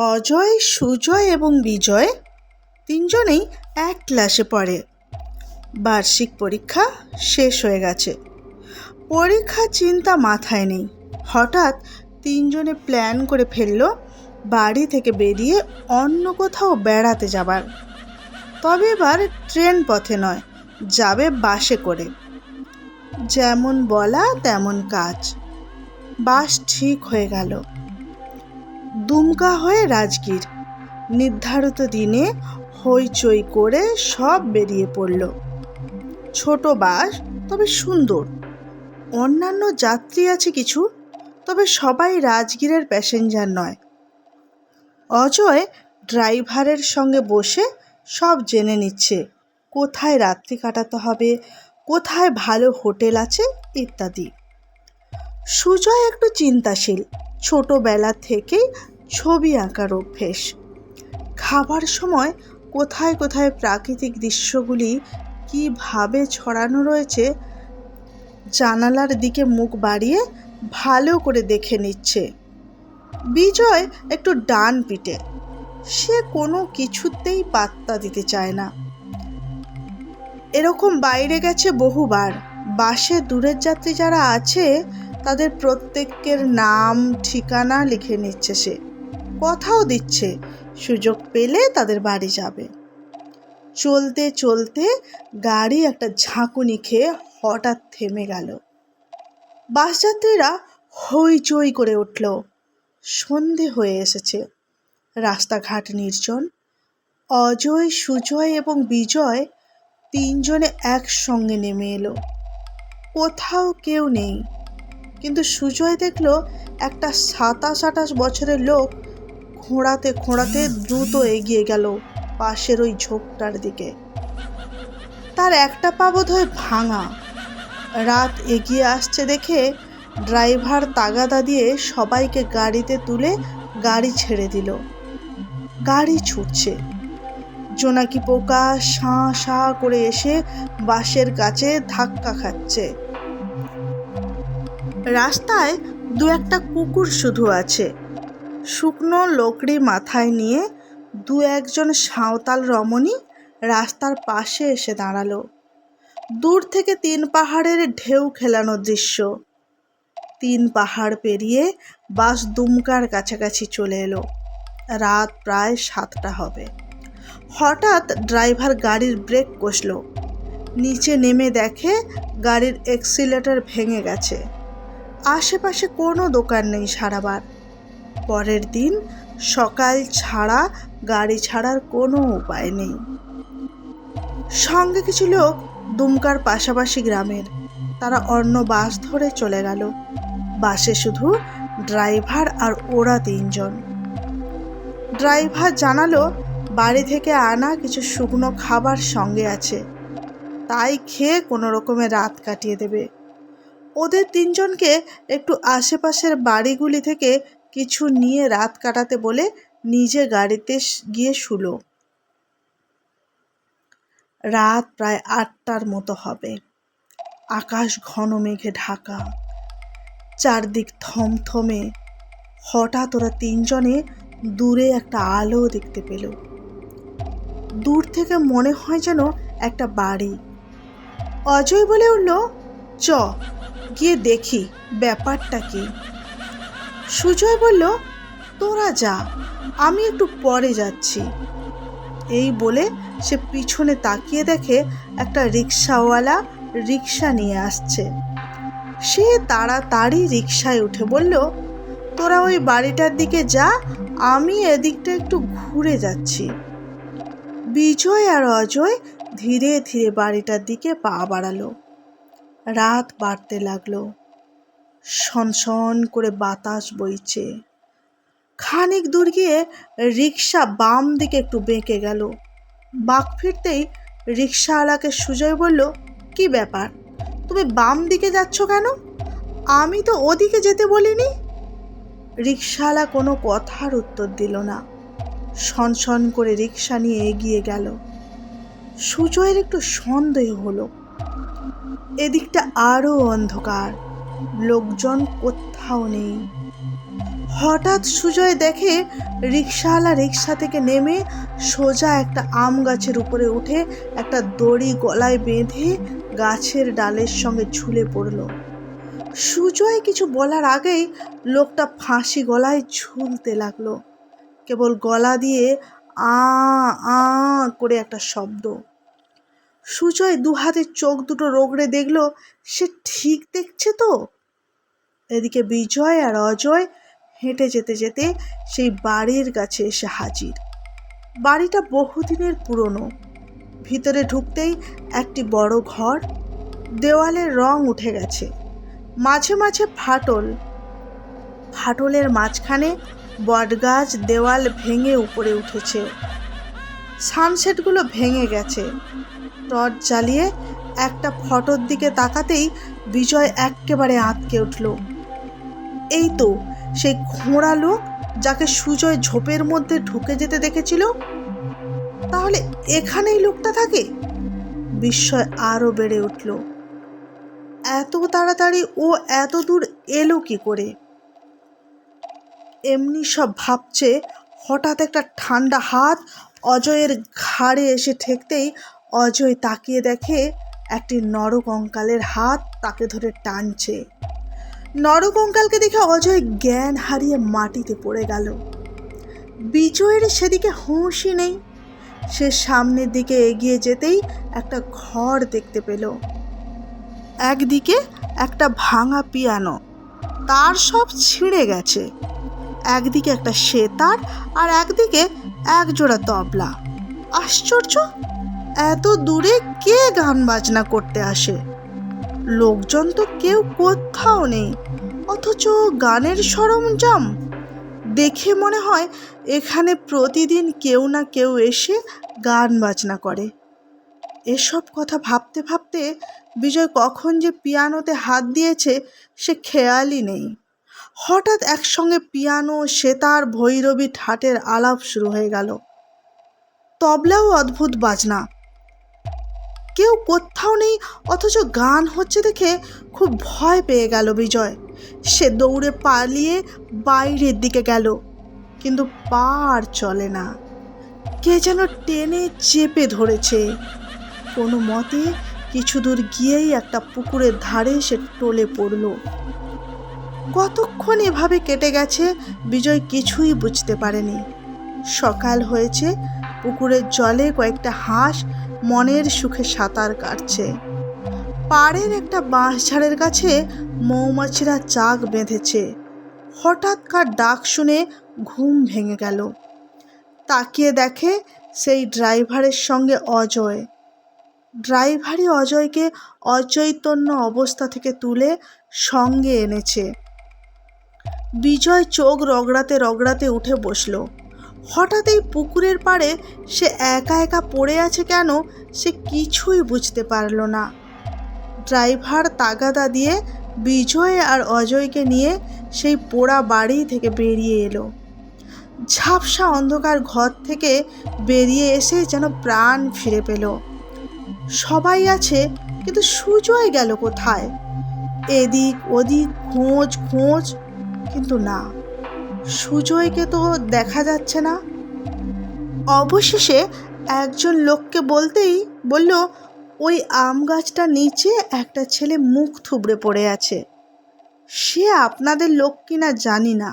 অজয়, সুজয় এবং বিজয় তিনজনেই এক ক্লাসে পড়ে। বার্ষিক পরীক্ষা শেষ হয়ে গেছে। পরীক্ষার চিন্তা মাথায় নেই। হঠাৎ তিনজনে প্ল্যান করে ফেলল বাড়ি থেকে বেরিয়ে অন্য কোথাও বেড়াতে যাবার। তবে এবার ট্রেন পথে নয়, যাবে বাসে করে। যেমন বলা তেমন কাজ। বাস ঠিক হয়ে গেল। দুমকা হয়ে রাজগীর। নির্ধারিত দিনে হইচই করে সব বেরিয়ে পড়ল। ছোট বাস, তবে সুন্দর। অন্যান্য যাত্রী আছে কিছু, তবে সবাই রাজগীরের প্যাসেঞ্জার নয়। অজয় ড্রাইভারের সঙ্গে বসে সব জেনে নিচ্ছে, কোথায় রাত্রি কাটাতে হবে, কোথায় ভালো হোটেল আছে ইত্যাদি। সুজয় একটু চিন্তাশীল, ছোটবেলা থেকেই ছবি আঁকার অভ্যেস। খাবার সময় কোথায় কোথায় প্রাকৃতিক দৃশ্যগুলি কীভাবে ছড়ানো রয়েছে জানালার দিকে মুখ বাড়িয়ে ভালো করে দেখে নিচ্ছে। বিজয় একটু ডান পিটে, সে কোনো কিছুতেই পাত্তা দিতে চায় না। এরকম বাইরে গেছে বহুবার। বাসে দূরের যাত্রী যারা আছে তাদের প্রত্যেকের নাম ঠিকানা লিখে নিচ্ছে সে। কথাও দিচ্ছে সুযোগ পেলে তাদের বাড়ি যাবে। চলতে চলতে গাড়ি একটা ঝাঁকুনি খেয়ে হঠাৎ থেমে গেল। বাসযাত্রীরা হইচই করে উঠল। সন্ধে হয়ে এসেছে। রাস্তাঘাট নির্জন। অজয়, সুজয় এবং বিজয় তিনজনে একসঙ্গে নেমে এলো। কোথাও কেউ নেই, কিন্তু সুজয় দেখল একটা 27-28 বছরের লোক খোঁড়াতে খোঁড়াতে দ্রুত এগিয়ে গেল পাশের ওই ঝোপটার দিকে। তার একটা পা বোধহয় ভাঙা। রাত এগিয়ে আসছে দেখে ড্রাইভার তাগাদা দিয়ে সবাইকে গাড়িতে তুলে গাড়ি ছেড়ে দিল। গাড়ি ছুটছে। জোনাকি পোকা শাঁ শাঁ করে এসে বাসের কাছে ধাক্কা খাচ্ছে। রাস্তায় দু একটা কুকুর শুধু আছে। শুকনো লোকড়ি মাথায় নিয়ে দু একজন সাঁওতাল রমণী রাস্তার পাশে এসে দাঁড়ালো। দূর থেকে 3 পাহাড়ের ঢেউ খেলানো দৃশ্য। 3 পাহাড় পেরিয়ে বাস দুমকার কাছাকাছি চলে এলো। রাত প্রায় 7টা হবে। হঠাৎ ড্রাইভার গাড়ির ব্রেক কষল। নিচে নেমে দেখে গাড়ির এক্সিলেটর ভেঙে গেছে। আশেপাশে কোনো দোকান নেই সারাবার। পরের দিন সকাল ছাড়া গাড়ি ছাড়ার কোনো উপায় নেই। সঙ্গে কিছু লোক দুমকার পাশাপাশি গ্রামের, তারা অন্য বাস ধরে চলে গেল। বাসে শুধু ড্রাইভার আর ওরা 3 জন। ড্রাইভার জানালো বাড়ি থেকে আনা কিছু শুকনো খাবার সঙ্গে আছে, তাই খেয়ে কোনো রকমে রাত কাটিয়ে দেবে। ওদের 3 জনকে একটু আশেপাশের বাড়িগুলি থেকে কিছু নিয়ে রাত কাটাতে বলে নিজে গাড়িতে গিয়ে শুলো। রাত প্রায় 8টার মতো হবে। আকাশ ঘন মেঘে ঢাকা, চারদিক থমথমে। হঠাৎ ওরা 3 জনে দূরে একটা আলো দেখতে পেল। দূর থেকে মনে হয় যেন একটা বাড়ি। অজয় বলে উঠল, চ গিয়ে দেখি ব্যাপারটা কি। সুজয় বলল, তোরা যা, আমি একটু পরে যাচ্ছি। এই বলে সে পিছনে তাকিয়ে দেখে একটা রিক্সাওয়ালা রিক্সা নিয়ে আসছে। সে তাড়াতাড়ি রিক্সায় উঠে বলল, তোরা ওই বাড়িটার দিকে যা, আমি এদিকটা একটু ঘুরে যাচ্ছি। বিজয় আর অজয় ধীরে ধীরে বাড়িটার দিকে পা বাড়ালো। রাত বাড়তে লাগলো। সনসন করে বাতাস বইছে। খানিক দূর গিয়ে রিক্সা বাম দিকে একটু বেঁকে গেল। বাঁক ফিরতেই রিক্সাওয়ালাকে সুজয় বলল, কি ব্যাপার, তুমি বাম দিকে যাচ্ছ কেন? আমি তো ওদিকে যেতে বলিনি। রিক্সাওয়ালা কোনো কথার উত্তর দিল না। সনসন করে রিক্সা নিয়ে এগিয়ে গেল। সুজয়ের একটু সন্দেহ হলো। এদিকটা আরও অন্ধকার, লোকজন কোথাও নেই। হঠাৎ সুজয় দেখে রিকশাওয়ালা রিকশা থেকে নেমে সোজা একটা আম গাছের উপরে উঠে একটা দড়ি গলায় বেঁধে গাছের ডালের সঙ্গে ঝুলে পড়ল। সুজয় কিছু বলার আগেই লোকটা ফাঁসি গলায় ঝুলতে লাগলো, কেবল গলা দিয়ে আ আ করে একটা শব্দ। সুজয় দু হাতের চোখ দুটো রগড়ে দেখল সে ঠিক দেখছে তো। এদিকে বিজয় আর অজয় হেঁটে যেতে যেতে সেই বাড়ির কাছে এসে হাজির। বাড়িটা বহুদিনের পুরনো। ভিতরে ঢুকতেই একটি বড় ঘর, দেওয়ালের রং উঠে গেছে, মাঝে মাঝে ফাটলের মাঝখানে বটগাছ দেওয়াল ভেঙে উপরে উঠেছে। সানসেটগুলো ভেঙে গেছে। টর্চ জ্বালিয়ে একটা ফটোর দিকে তাকাতেই বিজয় এক্কেবারে আঁতকে উঠল। এই তো সেই খোঁড়া লোক যাকে সুজয় ঝোপের মধ্যে ঢুকে যেতে দেখেছিল। তাহলে এখানেই লোকটা থাকে? বিস্ময় আরও বেড়ে উঠল। এত তাড়াতাড়ি ও এত দূর এলো কি করে? এমনি সব ভাবছে, হঠাৎ একটা ঠান্ডা হাত অজয়ের ঘাড়ে এসে ঠেকতেই অজয় তাকিয়ে দেখে একটি নরকঙ্কালের হাত তাকে ধরে টানছে। নরকঙ্কালকে দেখে অজয় জ্ঞান হারিয়ে মাটিতে পড়ে গেল। বিজয়ের সেদিকে হুঁশই নেই। সে সামনের দিকে এগিয়ে যেতেই একটা ঘর দেখতে পেল। একদিকে একটা ভাঙা পিয়ানো, তার সব ছিঁড়ে গেছে। একদিকে একটা সেতার আর একদিকে একজোড়া তবলা। আশ্চর্য, এত দূরে কে গান বাজনা করতে আসে? লোকজন তো কেউ কোথাও নেই, অথচ গানের সরঞ্জাম। দেখে মনে হয় এখানে প্রতিদিন কেউ না কেউ এসে গান বাজনা করে। এসব কথা ভাবতে ভাবতে বিজয় কখন যে পিয়ানোতে হাত দিয়েছে সে খেয়ালই নেই। হঠাৎ একসঙ্গে পিয়ানো, সেতার, ভৈরবী, ঠাটের আলাপ শুরু হয়ে গেল। তবলাও অদ্ভুত বাজনা। কেউ কোথাও নেই, অথচ গান হচ্ছে দেখে খুব ভয় পেয়ে গেল বিজয়। সে দৌড়ে পালিয়ে বাইরের দিকে গেল, কিন্তু পা আর চলে না। কে যেন টেনে চেপে ধরেছে। কোনো মতে কিছু দূর গিয়েই একটা পুকুরের ধারে সে টলে পড়ল। কতক্ষণ এভাবে কেটে গেছে বিজয় কিছুই বুঝতে পারেনি। সকাল হয়েছে, পুকুরের জলে কয়েকটা হাঁস মনের সুখে সাঁতার কাটছে। পাড়ের একটা বাঁশঝাড়ের কাছে মৌমাছিরা চাক বেঁধেছে। হঠাৎ কার ডাক শুনে ঘুম ভেঙে গেল। তাকিয়ে দেখে সেই ড্রাইভারের সঙ্গে অজয়। ড্রাইভারই অজয়কে অচৈতন্য অবস্থা থেকে তুলে সঙ্গে এনেছে। বিজয় চোখ রগড়াতে রগড়াতে উঠে বসল। হঠাৎ এই পুকুরের পাড়ে সে একা একা পড়ে আছে কেন সে কিছুই বুঝতে পারল না। ড্রাইভার তাগাদা দিয়ে বিজয় আর অজয়কে নিয়ে সেই পোড়া বাড়ি থেকে বেরিয়ে এলো। ঝাপসা অন্ধকার ঘর থেকে বেরিয়ে এসে যেন প্রাণ ফিরে পেল। সবাই আছে, কিন্তু সুজয় গেল কোথায়? এদিক ওদিক খোঁজ, কিন্তু না, সুজয়কে তো দেখা যাচ্ছে না। অবশেষে একজন লোককে বলল, ওই আম গাছটার নিচে একটা ছেলে মুখ থুবড়ে পড়ে আছে। সে আপনাদের লোক কিনা জানি না।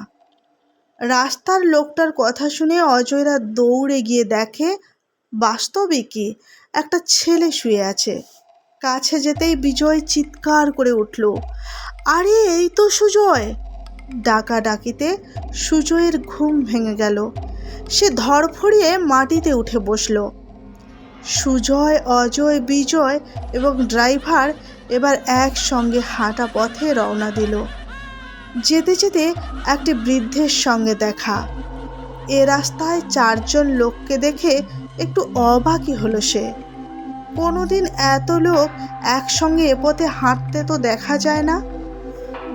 রাস্তার লোকটার কথা শুনে অজয়রা দৌড়ে গিয়ে দেখে বাস্তবিকই একটা ছেলে শুয়ে আছে। কাছে যেতেই বিজয় চিৎকার করে উঠল, আরে এই তো সুজয়! ডাকাডাকিতে সুজয়ের ঘুম ভেঙে গেল। সে ধরফড়িয়ে মাটিতে উঠে বসল। সুজয়, অজয়, বিজয় এবং ড্রাইভার এবার একসঙ্গে হাঁটা পথে রওনা দিল। যেতে যেতে একটি বৃদ্ধের সঙ্গে দেখা। এ রাস্তায় চারজন লোককে দেখে একটু অবাকই হলো সে। কোনোদিন এত লোক একসঙ্গে এ পথে হাঁটতে তো দেখা যায় না।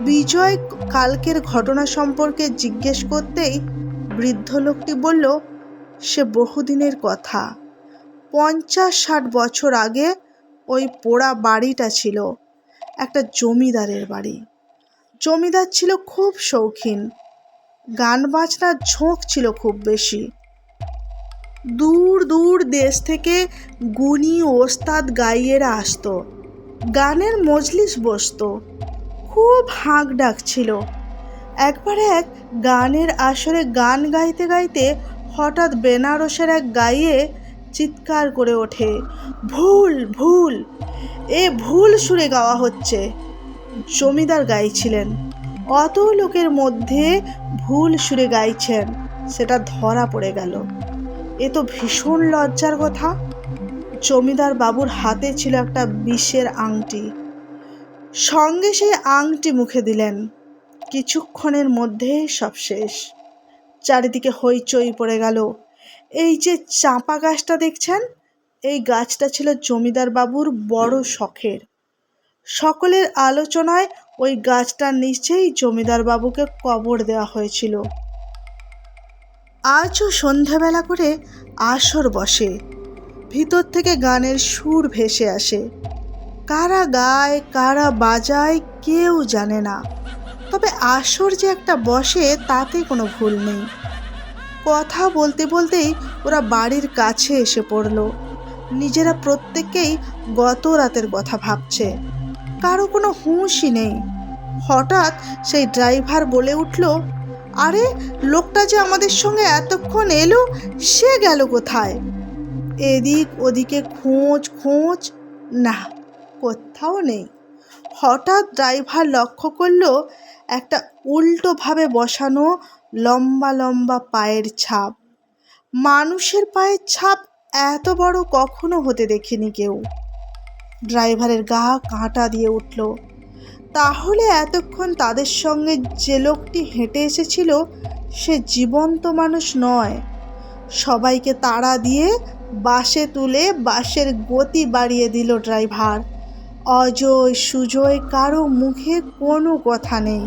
বিজয় কালকের ঘটনা সম্পর্কে জিজ্ঞেস করতেই বৃদ্ধ লোকটি বলল, সে বহুদিনের কথা। 50-60 বছর আগে ওই পোড়া বাড়িটা ছিল একটা জমিদারের বাড়ি। জমিদার ছিল খুব শৌখিন। গান বাজনার ঝোঁক ছিল খুব বেশি। দূর দূর দেশ থেকে গুণী ওস্তাদ গাইয়েরা আসতো, গানের মজলিস বসতো, খুব হাঁক ডাক ছিল। একবার এক গানের আসরে গান গাইতে গাইতে হঠাৎ বেনারসের এক গাইয়ে চিৎকার করে ওঠে, ভুল ভুল, এ ভুল সুরে গাওয়া হচ্ছে। জমিদার গাইছিলেন, অত লোকের মধ্যে ভুল সুরে গাইছেন, সেটা ধরা পড়ে গেল। এ তো ভীষণ লজ্জার কথা। জমিদার বাবুর হাতে ছিল একটা বিষের আংটি, সঙ্গে সেই আংটি মুখে দিলেন। কিছুক্ষণের মধ্যে সব শেষ। চারিদিকে হইচই পড়ে গেল। এই যে চাঁপা গাছটা দেখছেন, এই গাছটা ছিল জমিদার বাবুর বড় শখের। সকলের আলোচনায় ওই গাছটার নিচেই জমিদার বাবুকে কবর দেওয়া হয়েছিল। আজও সন্ধ্যাবেলা করে আসর বসে, ভিতর থেকে গানের সুর ভেসে আসে। কারা গায় কারা বাজায় কেউ জানে না, তবে আসর যে একটা বসে তাতে কোনো ভুল নেই। কথা বলতে বলতেই ওরা বাড়ির কাছে এসে পড়ল। নিজেরা প্রত্যেকেই গত রাতের কথা ভাবছে, কারো কোনো হুঁশই নেই। হঠাৎ সেই ড্রাইভার বলে উঠল, আরে লোকটা যে আমাদের সঙ্গে এতক্ষণ এলো, সে গেল কোথায়? এদিক ওদিকে খোঁজ খোঁজ, না, কোথাও নেই। হঠাৎ ড্রাইভার লক্ষ্য করল একটা উল্টোভাবে বসানো লম্বা লম্বা পায়ের ছাপ। মানুষের পায়ের ছাপ এত বড় কখনো হতে দেখিনি কেউ। ড্রাইভারের গা কাঁটা দিয়ে উঠল। তাহলে এতক্ষণ তাদের সঙ্গে যে লোকটি হেঁটে এসেছিল সে জীবন্ত মানুষ নয়। সবাইকে তাড়া দিয়ে বাসে তুলে বাসের গতি বাড়িয়ে দিল ড্রাইভার। অজয় সুজয় কারো মুখে কোনো কথা নেই।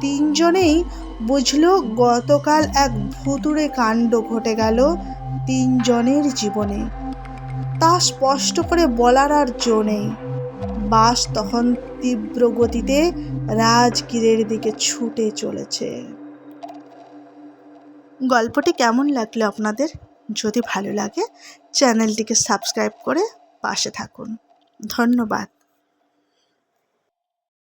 তিনজনেই বুঝল গতকাল এক ভুতুড়ে কাণ্ড ঘটে গেল তিনজনের জীবনে। তা স্পষ্ট করে বলার আর জো নেই। বাস তখন তীব্র গতিতে রাজগীরের দিকে ছুটে চলেছে। গল্পটি কেমন লাগলো আপনাদের? যদি ভালো লাগে চ্যানেলটিকে সাবস্ক্রাইব করে পাশে থাকুন। ধন্যবাদ।